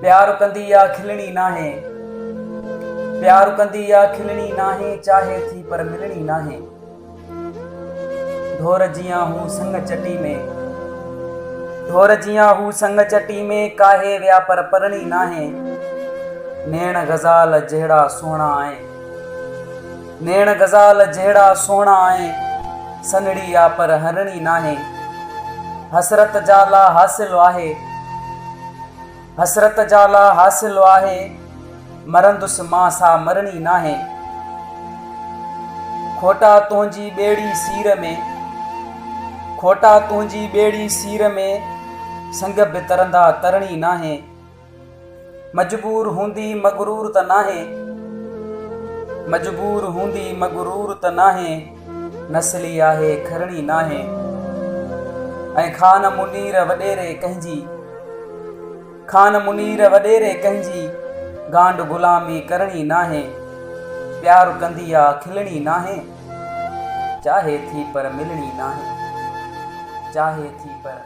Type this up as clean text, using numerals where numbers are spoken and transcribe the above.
प्यार कंदी या खिलणी नाहे, प्यार कंदी या खिलणी नाहे, चाहे थी पर मिलनी नाहे। ढोर जिया हूँ संग चटी में, ढोर जिया हूँ संग चटी में, काहे व्या पर परणी नाहे। नैण गजाल जहिड़ा सोना आए, नैण गजाल जहिड़ा सोना आए, सनड़ी या पर हरणी नाहे। हसरत जाला हासिल आहे, हसरत जाला हासिल आहे, मरंदुस मां सा मरणी नाहे। खोटा तुंहिंजी ॿेड़ी सीर में, खोटा तुंहिंजी ॿेड़ी सीर में, संग बि तरंदा तरणी नाहे। मजबूर हूंदी मगरूर त नाहे, मजबूर हूंदी मगरूर त नाहे, नस्ली आहे खरणी नाहे। ऐं खान मुनीर वॾेरे कंहिंजी, खान मुनीर वॾेरे कंहिंजी, गांड गुलामी करणी नाहे। प्यार कंदी या खिलणी नाहे, चाहे थी पर मिलणी नाहे, चाहे थी पर